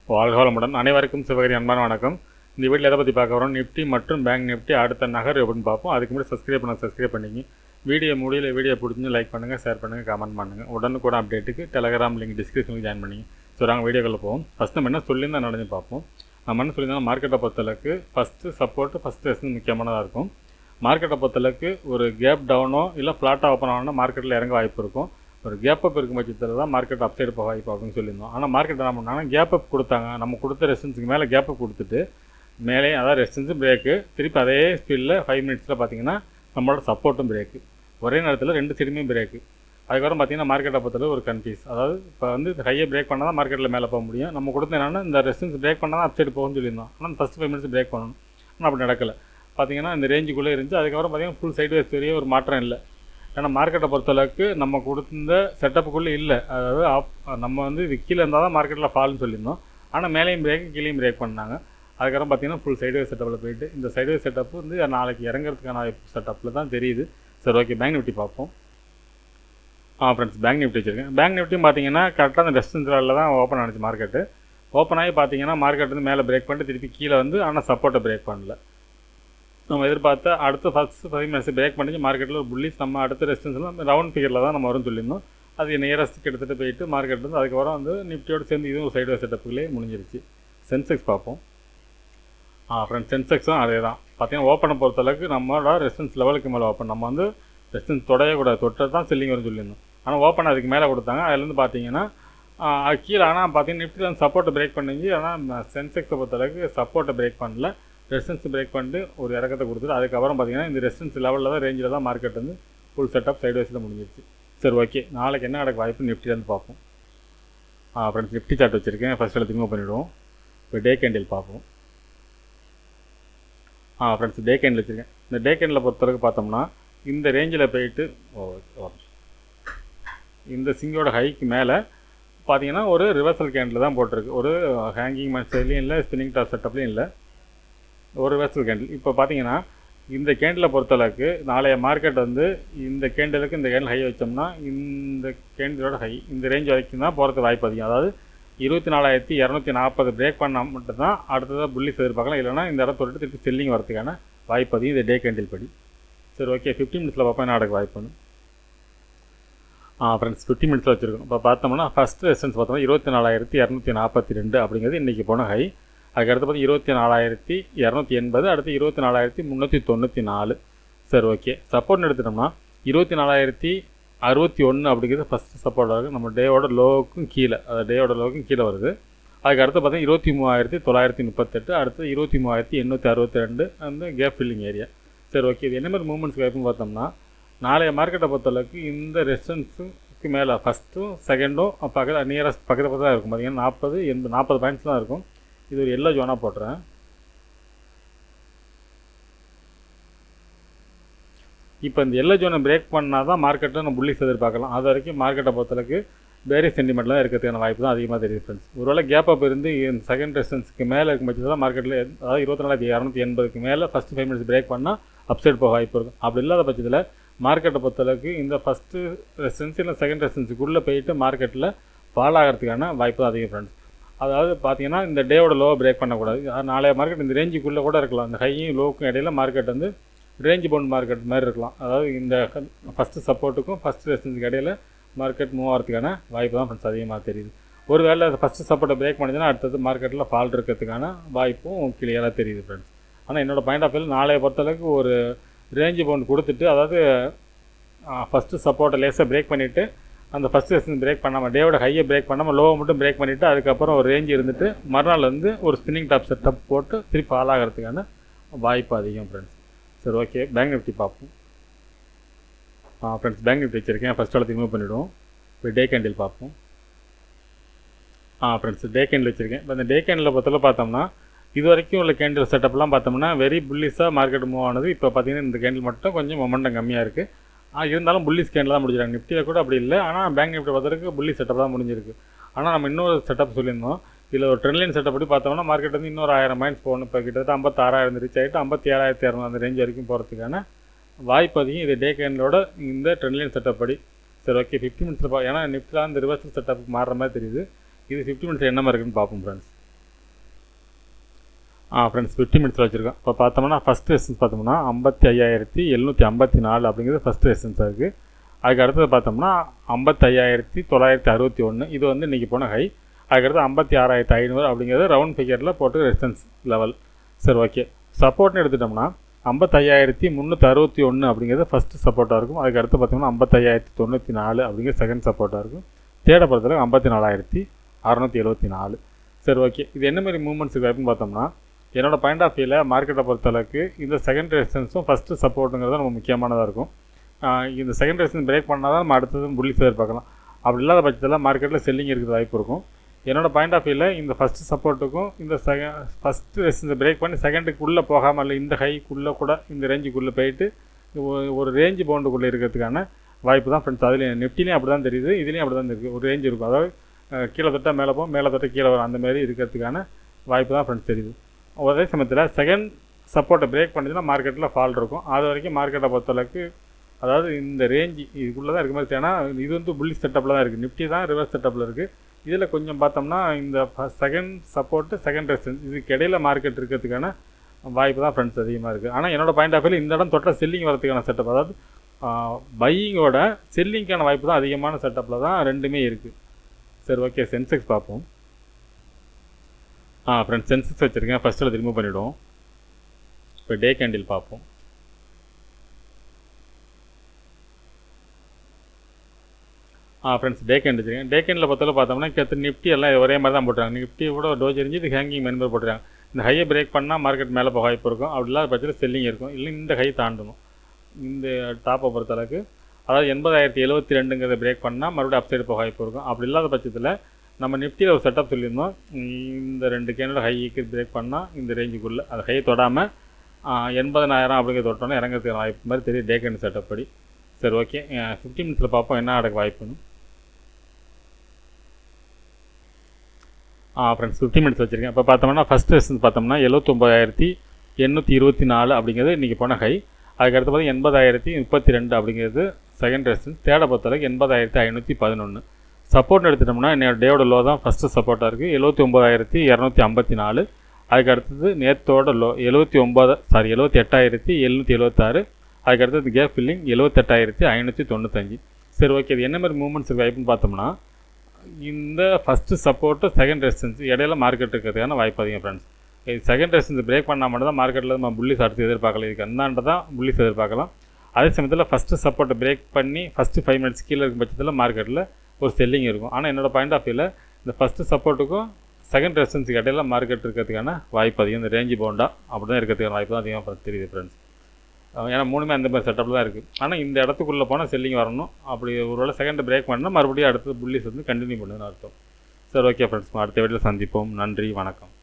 வாழ்க வளமுடன். அனைவருக்கும் சிவகரி அன்பான வணக்கம். இந்த வீட்டில் எதை பற்றி பார்க்க வரோம், நிஃப்டி மற்றும் பேங்க் நிஃப்டி அடுத்த நகர் எப்படின்னு பார்ப்போம். அதுக்கு முன்னாடி சப்ஸ்கிரைப் பண்ணிங்க. வீடியோ பிடிச்சி லைக் பண்ணுங்கள், ஷேர் பண்ணுங்கள், கமெண்ட் பண்ணுங்கள். உடனுக்குடன் அப்டேட்டுக்கு டெலகிராம் லிங்க் டிஸ்கிரிப்ஷனுக்கு ஜாயின் பண்ணிங்க. ஸோ நாங்கள் வீடியோக்குள்ளே போவோம். ஃபஸ்ட் நம்ம என்ன சொல்லியிருந்தால் நடந்து பார்ப்போம். நம்ம என்ன சொல்லியிருந்தாலும் மார்க்கெட்டை பொறுத்தளவுக்கு ஃபஸ்ட்டு சப்போர்ட்டு ஃபஸ்ட்டு ரெஸ்ட் முக்கியமானதாக இருக்கும். மார்க்கெட்டை பொறுத்தளவுக்கு ஒரு கேப் டவுனோ இல்லை ஃப்ளாட்டாக ஓப்பன் ஆகணும்னா மார்க்கெட்டில் இறங்க வாய்ப்பு இருக்கும். ஒரு கேப் அப் இருக்கும் பட்சத்தில் தான் மார்க்கெட் அப்சைடு போக வாய்ப்பு அப்படின்னு சொல்லியிருந்தோம். ஆனால் மார்க்கெட் என்ன பண்ணாங்கன்னா கேப் அப் கொடுத்தாங்க. நம்ம கொடுத்த ரெசிஸ்டன்ஸுக்கு மேலே கேப் அப் கொடுத்துட்டு மேலே அதாவது ரெசிஸ்டன்ஸும் பிரேக்கு, திருப்பி அதே ஸ்பீடில் 5 மினிட்ஸில் பார்த்தீங்கன்னா நம்மளோட சப்போர்ட்டும் பிரேக்கு, ஒரே நேரத்தில் 2 சைடுமே பிரேக்கு. அதுக்கப்புறம் பார்த்தீங்கன்னா மார்க்கெட்டை பொறுத்தவரை ஒரு கன்ஃபியூஸ். அதாவது இப்போ வந்து ஹையை பிரேக் பண்ணால் தான் மார்க்கெட்டில் மேலே போக முடியும். நம்ம கொடுத்த என்னன்னா இந்த ரெசிஸ்டன்ஸ் பிரேக் பண்ணால் தான் அப்சைடு போகும்னு சொல்லியிருந்தோம். ஆனால் ஃபஸ்ட்டு 5 மினிட்ஸ் பிரேக் பண்ணணும். ஆனால் அப்படி நடக்கலை. பார்த்தீங்கன்னா இந்த ரேஞ்சுக்குள்ளே இருந்துச்சு. அதுக்கப்புறம் பார்த்தீங்கன்னா ஃபுல் சைடு வேஸ் பெரிய ஒரு மாற்றம் இல்லை. ஏன்னா மார்க்கெட்டை பொறுத்தளவுக்கு நம்ம கொடுத்த செட்டப்புக்குள்ளே இல்லை. அதாவது நம்ம வந்து இது கீழே இருந்தால் தான் மார்க்கெட்டில் ஃபால்னு சொல்லியிருந்தோம். ஆனால் மேலேயும் பிரேக் கீழேயும் பிரேக் பண்ணாங்க. அதுக்கப்புறம் பார்த்தீங்கன்னா ஃபுல் சைடுவே செட்டப்பில் போயிட்டு இந்த சைடுவே செட்டப் வந்து நாளைக்கு இறங்குறதுக்கான செட்டப்பில் தான் தெரியுது. சரி, ஓகே, பேங்க் நிஃப்டி பார்ப்போம். ஃப்ரெண்ட்ஸ், பேங்க் நிஃப்டி வச்சுருக்கேன். பேங்க் நிஃப்டியும் பார்த்தீங்கன்னா கரெக்டாக அந்த ரெசிஸ்டன்ஸ் லெவலில் தான் ஓப்பன் ஆனிச்சு மார்க்கெட்டு. ஓப்பன் ஆகி பார்த்தீங்கன்னா மார்க்கெட் வந்து மேலே பிரேக் பண்ணிட்டு திருப்பி கீழே வந்து ஆனால் சப்போர்ட்டை பிரேக் பண்ணல. நம்ம எதிர்பார்த்த அடுத்த ஃபஸ்ட்டு 5 மினிட்ஸ் பிரேக் பண்ணிச்சு மார்க்கெட்டில் ஒரு புல்லிஸ். நம்ம அடுத்த ரெசிஸ்டன்ஸ்லாம் ரவுண்ட் ஃபிகரில் தான் நம்ம வரும்னு சொல்லியிருந்தோம். அது நியரஸ்ட்டுக்கு எடுத்துகிட்டு போயிட்டு மார்க்கெட் வந்து அதுக்கப்புறம் வந்து நிஃப்டியோடு சேர்ந்து இதுவும் ஒரு சைடு செட்டப்புகளே முடிஞ்சிருச்சு. சென்செக்ஸ் பார்ப்போம். ஃப்ரெண்ட்ஸ், சென்செக்ஸும் அதே தான். பார்த்தீங்கன்னா ஓப்பனை பொறுத்தளவுக்கு நம்மளோட ரெசிஸ்டன்ஸ் லெவலுக்கு மேலே ஓப்பன். நம்ம வந்து ரெசிஸ்டன்ஸ் தொடயக்கூடாது, தொட்டை தான் செல்லிங் வரும்னு சொல்லியிருந்தோம். ஆனால் ஓப்பன் அதுக்கு மேலே கொடுத்தாங்க. அதுலேருந்து பார்த்தீங்கன்னா அது கீழே. ஆனால் பார்த்தீங்கன்னா நிஃப்டியில் வந்து சப்போர்ட்டை பிரேக் பண்ணிச்சு. ஆனால் சென்செக்ஸை பொறுத்தளவுக்கு சப்போர்ட்டை பிரேக் பண்ணல, ரெசிஸ்டன்ஸ் பிரேக் பண்ணிட்டு ஒரு இறக்கத்தை கொடுத்துட்டு அதுக்கப்புறம் பார்த்தீங்கன்னா இந்த ரெசிஸ்டன்ஸ் லெவலில் தான் ரேஞ்சில் தான் மார்க்கெட் வந்து ஃபுல் செட்டப் சைடு வைஸில் முடிஞ்சிருச்சு. சரி, ஓகே, நாளைக்கு என்ன நடக்க வாய்ப்பு நிஃப்டிலேருந்து பார்ப்போம். ஃப்ரெண்ட்ஸ், நிஃப்டி சார்ட் வச்சுருக்கேன். ஃபஸ்ட் எடுத்து மூவ் பண்ணிவிடுவோம். இப்போ டே கேண்டில் பார்ப்போம். ஃப்ரெண்ட்ஸ், டே கேண்டில் வச்சுருக்கேன். இந்த டே கேண்டில் பொறுத்தளவுக்கு பார்த்தோம்னா இந்த ரேஞ்சில் போயிட்டு இந்த சிங்கோட ஹைக்கு மேலே பார்த்தீங்கன்னா ஒரு ரிவர்சல் கேண்டில் தான் போட்டிருக்கு. ஒரு ஹேங்கிங் மன்ஸ்லையும் இல்லை, ஸ்பின்னிங் டாப் செட்டப்லையும் இல்லை, ஒரு ரிவர்சல் கேண்டில். இப்போ பார்த்தீங்கன்னா இந்த கேண்டிலை பொறுத்தளவுக்கு நாளைய மார்க்கெட் வந்து இந்த கேண்டிலுக்கு இந்த கேண்டில் ஹை வச்சோம்னா இந்த கேண்டிலோட ஹை இந்த ரேஞ்ச் வரைக்கும் தான் போகிறதுக்கு வாய்ப்பு அதிகம். அதாவது 24,240 பிரேக் பண்ணால் மட்டும்தான் அடுத்ததாக புல்லிஸ் எதிர்பார்க்கலாம். இல்லைனா இந்த இடத்த தொட்டு திருப்பி செல்லிங் வரதுக்கான வாய்ப்பு அதிகம் இந்த டே கேண்டில் படி. சரி, ஓகே, 15 மினிட்ஸில் பார்ப்போம் என்ன நடக்க வாய்ப்புன்னு. ஃப்ரெண்ட்ஸ், 15 மினிட்ஸில் வச்சுருக்கோம். இப்போ பார்த்தோம்னா ஃபஸ்ட்டு ரெசிஸ்டன்ஸ் பார்த்தோம்னா 24,242 அப்படிங்கிறது இன்றைக்கி போன ஹை. அதுக்கடுத்து பார்த்து 24,280, அடுத்து 24,394. சரி, ஓகே, சப்போர்ட்னு எடுத்துட்டோம்னா 24,061 அப்படிங்கிறது ஃபஸ்ட்டு சப்போர்ட்டாக இருக்குது. நம்ம டேவோட லோவுக்கும் கீழே, அது டேவோட லோவுக்கும் கீழே வருது. அதுக்கடுத்து பார்த்தீங்கன்னா 23,938, அடுத்து 23,862 அந்த கேப் ஃபில்லிங் ஏரியா. சரி, ஓகே, இது என்ன மாதிரி மூவ்மெண்ட்ஸ் வாய்ப்புன்னு பார்த்தோம்னா நாளைய மார்க்கெட்டை பொறுத்தளவுக்கு இந்த ரெசிஸ்டன்ஸுக்கு மேலே ஃபஸ்ட்டும் செகண்டும் நியரஸ்ட் பக்கத்தில் தான் இருக்கும். பார்த்தீங்கன்னா 40 பாயிண்ட்ஸ் தான் இருக்கும். இது ஒரு எல்லோ ஜோனாக போட்டுறேன். இப்போ இந்த எல்லோ ஜோனை பிரேக் பண்ணால் தான் மார்க்கெட்டில் நம்ம புல்லிஸ் எதிர்பார்க்கலாம். அது வரைக்கும் மார்க்கெட்டை பொறுத்தளவுக்கு வேறு சென்டிமெண்ட்டில் இருக்கிறதுக்கான வாய்ப்பு தான் அதிகமாக தெரியுது. ஃப்ரெண்ட்ஸ், ஒருவேளை கேப் அப் இருந்து செகண்ட் ரெசிஸ்டன்ஸுக்கு மேலே இருக்கும் பட்சத்தில் தான் மார்க்கெட்டில் அதாவது 24,280 மேலே ஃபஸ்ட்டு 5 மினிட்ஸ் பிரேக் பண்ணால் அப்சைட் போக வாய்ப்பு இருக்கும். அப்படி இல்லாத பட்சத்தில் மார்க்கெட்டை பொறுத்தளவுக்கு இந்த ஃபஸ்ட்டு ரெசிஸ்டன்ஸ் இல்லை செகண்ட் ரெசிஸ்டன்ஸுக்குள்ளே போயிட்டு மார்க்கெட்டில் ஃபால் ஆகிறதுக்கான வாய்ப்பு தான் அதிகம். ஃப்ரெண்ட்ஸ், அதாவது பார்த்தீங்கன்னா இந்த டேவோட லோவை பிரேக் பண்ணக்கூடாது. நாளைய மார்க்கெட் இந்த ரேஞ்சுக்குள்ளே கூட இருக்கலாம். இந்த ஹையும் லோவுக்கும் இடையில மார்க்கெட் வந்து ரேஞ்ச் பவுண்ட் மார்க்கெட் மாதிரி இருக்கலாம். அதாவது இந்த ஃபஸ்ட்டு சப்போர்ட்டுக்கும் ஃபஸ்ட்டு ரெசிஸ்டன்ஸுக்கு இடையில மார்க்கெட் மூவ் ஆகிறதுக்கான வாய்ப்பு தான் ஃப்ரெண்ட்ஸ் அதிகமாக தெரியுது. ஒரு வேளை ஃபஸ்ட்டு சப்போர்ட்டை பிரேக் பண்ணிச்சுன்னா அடுத்தது மார்க்கெட்டில் ஃபால் இருக்கிறதுக்கான வாய்ப்பும் கிளியராக தெரியுது. ஃப்ரெண்ட்ஸ், ஆனால் என்னோடய பாயிண்ட் ஆஃப் வியூ நாளைய பொறுத்தளவுக்கு ஒரு ரேஞ்சு பவுண்ட் கொடுத்துட்டு, அதாவது ஃபஸ்ட்டு சப்போர்ட்டை லேஸாக பிரேக் பண்ணிவிட்டு அந்த ஃபஸ்ட் ரெசிஸ்டன்ஸ் பிரேக் பண்ணாமல் டேவோட ஹையை பிரேக் பண்ணாமல் லோவை மட்டும் பிரேக் பண்ணிவிட்டு அதுக்கப்புறம் ஒரு ரேஞ்சு இருந்துட்டு மறுநாள் வந்து ஒரு ஸ்பின்னிங் டாப் செட்டப் போட்டு திருப்பி ஃபால் ஆகிறதுக்கான வாய்ப்பு அதிகம். ஃப்ரெண்ட்ஸ், சரி, ஓகே, பேங்க் நிஃப்டி பார்ப்போம். ஃப்ரெண்ட்ஸ், பேங்க் நிஃப்டி வச்சுருக்கேன். ஃபஸ்ட் இடத்துக்கு மூவ் பண்ணிவிடுவோம். இப்போ டே கேண்டில் பார்ப்போம். ஃப்ரெண்ட்ஸ், டே கேண்டில் வச்சுருக்கேன். இப்போ இந்த டே கேண்டில் பொறுத்தவரை பார்த்தோம்னா இது வரைக்கும் உள்ள கேண்டில் செட்டப்லாம் பார்த்தோம்னா வெரி புல்லிஸாக மார்க்கெட் மூவ் ஆனது. இப்போ பார்த்தீங்கன்னா இந்த கேண்டில் மட்டும் கொஞ்சம் மொமெண்டம் கம்மியாக இருக்குது. இருந்தாலும் புல்லிஸ் கேண்டில் தான் முடிஞ்சிருக்காங்க. நிஃப்டியில் கூட அப்படி இல்லை. ஆனால் பேங்க் நிஃப்டி பொறுத்தவரைக்கும் புல்லிஸ் செட்டப் தான் முடிஞ்சிருக்கு. ஆனால் நம்ம இன்னொரு செட்டப் சொல்லியிருந்தோம். இதில் ஒரு ட்ரெண்ட் லைன் செட்டப் படி பார்த்தோம்னா மார்க்கெட் வந்து இன்னொரு 1000 பாயிண்ட்ஸ் போகணும். இப்போ கிட்டத்தட்ட 56,000 ரீச் ஆகிட்டு 57,200 அந்த ரேஞ்ச் வரைக்கும் போகிறதுக்கான வாய்ப்பு அதிகம். இது டே கேண்டலோட இந்த ட்ரெண்ட் லைன் செட்டப் படி. சரி, ஓகே. 50 மினிட்ஸில் ஏன்னா நிஃப்டியில் இந்த ரிவர்சல் செட்டப்புக்கு மாறுற மாதிரி தெரியுது. இது 50 மினிட்ஸ் என்ன மாதிரி இருக்குன்னு பார்ப்போம் ஃப்ரெண்ட்ஸ். ஃப்ரெண்ட்ஸ் 50 மினிட்ஸில் வச்சுருக்கோம். இப்போ பார்த்தோம்னா ஃபஸ்ட் ரெசிஸ்டன்ஸ் பார்த்தோம்னா 55,754 அப்படிங்கிறது ஃபஸ்ட் ரெசிஸ்டன்ஸாக இருக்குது. அதுக்கு அடுத்தது பார்த்தோம்னா 55,961 இது வந்து இன்றைக்கி போன ஹை. அதுக்கடுத்து 56,500 அப்படிங்கிறது ரவுண்ட் ஃபிகரில் போட்டு ரெசிஸ்டன்ஸ் லெவல். சரி, ஓகே. சப்போர்ட்னு எடுத்துட்டோம்னா 55,361 அப்படிங்கிறது ஃபஸ்ட்டு சப்போர்ட்டாக இருக்கும். அதுக்கு அடுத்து பார்த்தோம்னா 55,094 அப்படிங்கிறது செகண்ட் சப்போர்ட்டாக இருக்கும். தேர்டை பொறுத்தளவுக்கு 54,674. சரி, ஓகே. இது என்ன மாதிரி மூவ்மெண்ட்ஸ் இருக்குது அப்படின்னு பார்த்தோம்னா என்னோடய பாயிண்ட் ஆஃப் வியூவில் மார்க்கெட்டை பொறுத்தளவுக்கு இந்த செகண்ட் ரெசிஸ்டன்ஸும் ஃபஸ்ட்டு சப்போர்ட்டுங்கிறது நம்ம முக்கியமானதாக இருக்கும். இந்த செகண்ட் ரெசிஸ்டன்ஸ் பிரேக் பண்ணால் தான் நம்ம அடுத்தது புல்லிஸ் எதிர்பார்க்கலாம். அப்படி இல்லாத பட்சத்தில் மார்க்கெட்டில் செல்லிங் இருக்கிறது வாய்ப்பு இருக்கும். என்னோடய பாயிண்ட் ஆஃப் வியூவில் இந்த ஃபஸ்ட்டு சப்போர்ட்டுக்கும் இந்த ஃபஸ்ட்டு ரெசிஸ்டன்ஸை பிரேக் பண்ணி செகண்டுக்குள்ளே போகாமல் இல்லை இந்த ஹைக்குள்ளே கூட இந்த ரேஞ்சுக்குள்ளே போயிட்டு ஒரு ரேஞ்சு பவுண்டுக்குள்ளே இருக்கிறதுக்கான வாய்ப்பு தான் ஃப்ரெண்ட்ஸ். அதுலேயும் நிஃப்டிலையும் அப்படி தான் தெரியுது, இதுலேயும் அப்படி தான் இருக்குது. ஒரு ரேஞ்ச் இருக்கும், அதாவது கீழே தொட்டால் மேலே போகும், மேலே தொட்டால் கீழே வரும், அந்த மாதிரி இருக்கிறதுக்கான வாய்ப்பு தான் ஃப்ரெண்ட்ஸ் தெரியுது. ஒரே சமயத்தில் செகண்ட் சப்போர்ட்டை பிரேக் பண்ணிச்சுன்னா மார்க்கெட்டில் ஃபால் இருக்கும். அது வரைக்கும் மார்க்கெட்டை பொறுத்தளவுக்கு அதாவது இந்த ரேஞ்சு இதுக்குள்ளே தான் இருக்க மாதிரி. ஏன்னா இது வந்து புல்லிஷ் செட்டப்பில் தான் இருக்குது. நிஃப்டி தான் ரிவர்ஸ் செட்டப்பில் இருக்குது. இதில் கொஞ்சம் பார்த்தோம்னா இந்த செகண்ட் சப்போர்ட்டு செகண்ட் ரெசிஸ்டன்ஸ் இதுக்கு இடையில மார்க்கெட் இருக்கிறதுக்கான வாய்ப்பு தான் ஃப்ரெண்ட்ஸ் அதிகமாக இருக்குது. ஆனால் என்னோடய பாயிண்ட் ஆஃப் வியூவில் இந்த இடம் தொட்டால் செல்லிங் வரதுக்கான செட்டப், அதாவது பையிங்கோட செல்லிங்கான வாய்ப்பு தான் அதிகமான செட்டப்பில் தான் ரெண்டுமே இருக்குது. சரி, ஓகே. சென்செக்ஸ் பார்ப்போம். ஃப்ரெண்ட்ஸ் சென்செக்ஸ் வச்சுருக்கேன். ஃபஸ்ட்டில் ரிமூவ் பண்ணிவிடுவோம். இப்போ டே கேண்டில் பார்ப்போம். ஃப்ரெண்ட்ஸ் டே கேண்டில் வச்சுருக்கேன். டே கேண்டில் பொறுத்தவரை பார்த்தோம்னா கிட்ட நிஃப்டி எல்லாம் ஒரே மாதிரி தான் போட்டுறாங்க. நிஃப்டி கூட டோஜ் எரிஞ்சு இது ஹேங்கிங் மென்பர் போட்டுறாங்க. இந்த ஹையை பிரேக் பண்ணால் மார்க்கெட் மேலே போக வாய்ப்பு இருக்கும். அப்படி இல்லாத பட்சத்தில் செல்லிங் இருக்கும். இல்லை இந்த ஹை தாண்டணும். இந்த டாப்பை பொறுத்தளவுக்கு அதாவது 80,072ங்கிறத பிரேக் பண்ணால் மறுபடியும் அப்சைடு போக வாய்ப்பு இருக்கும். அப்படி இல்லாத பட்சத்தில் நம்ம நிஃப்டியில் ஒரு செட்டப் சொல்லியிருந்தோம். இந்த 2 கேண்டில் ஹைக்கு பிரேக் பண்ணால் இந்த ரேஞ்சுக்குள்ளே அது ஹை தொடாமல் 80,000 அப்படிங்கிறத தொட்டோன்னா இறங்கிறதுக்கு வாய்ப்பு மாதிரி தெரியும் டே கேண்டில் செட்டப் படி. சரி, ஓகே. 50 மினிட்ஸில் பார்ப்போம் என்ன நடக்க வாய்ப்புன்னு. ஃப்ரெண்ட்ஸ் 50 மினிட்ஸ் வச்சுருக்கேன். இப்போ பார்த்தோம்னா ஃபஸ்ட் ரெசிஸ்டன்ஸ் பார்த்தோம்னா 79,824 அப்படிங்கிறது இன்றைக்கி போன ஹை. அதுக்கடுத்து பார்த்தா 80,032 அப்படிங்கிறது செகண்ட் ரெசிஸ்டன்ஸ். தேர்டை பொறுத்தளவுக்கு 80,511. சப்போர்ட் எடுத்துட்டோம்னா என்னோட டேவோட லோ தான் ஃபஸ்ட்டு சப்போர்ட்டாக இருக்குது 79,254. அதுக்கு அடுத்தது நேற்றோட லோ 78,776. அதுக்கு அடுத்தது கேப் ஃபில்லிங் 78,595. சரி, ஓகே. இது என்ன மாதிரி மூவ்மெண்ட்ஸ் இருக்குது வாய்ப்புன்னு பார்த்தோம்னா இந்த ஃபஸ்ட்டு சப்போர்ட்டு செகண்ட் ரெசிஸ்டன்ஸ் இடையில மார்க்கெட் இருக்கிறதுக்கான வாய்ப்பு அதிகம் ஃப்ரெண்ட்ஸ். செகண்ட் ரெசிஸ்டன்ஸ் பிரேக் பண்ணால் மட்டும் தான் மார்க்கெட்டில் நம்ம புல்லிஸ் அடுத்து எதிர்பார்க்கலாம். இதுக்கு அந்தாண்ட தான் புல்லிஸ் எதிர்பார்க்கலாம். அதே சமயத்தில் ஃபஸ்ட்டு சப்போர்ட்டை பிரேக் பண்ணி ஃபஸ்ட்டு 5 மினிட்ஸ் கீழே இருக்கும் பட்சத்தில் மார்க்கெட்டில் ஒரு செல்லிங் இருக்கும். ஆனால் என்னோடய பாயிண்ட் ஆஃப் வியூவில் இந்த ஃபஸ்ட்டு சப்போர்ட்டுக்கும் செகண்ட் ரெசிஸ்டன்ஸுக்கு இடையில மார்க்கெட் இருக்கிறதுக்கான வாய்ப்பு அதிகம். இந்த ரேஞ்சு பவுண்டாக அப்படி தான் இருக்கிறதுக்கான வாய்ப்பு தான் அதிகமாக தெரியுது ஃப்ரெண்ட்ஸ். ஏன்னா மூணுமே அந்த மாதிரி செட்டப்பில் தான் இருக்குது. ஆனால் இந்த இடத்துக்குள்ளே போனால் செல்லிங் வரணும். அப்படி ஒருவேளை செகண்ட் பிரேக் பண்ணால் மறுபடியும் அடுத்தது புல்லிஸ் வந்து கண்டினியூ பண்ணுதுன்னு அர்த்தம். சரி, ஓகே ஃப்ரெண்ட்ஸ். அடுத்த வீடியோவில் சந்திப்போம். நன்றி, வணக்கம்.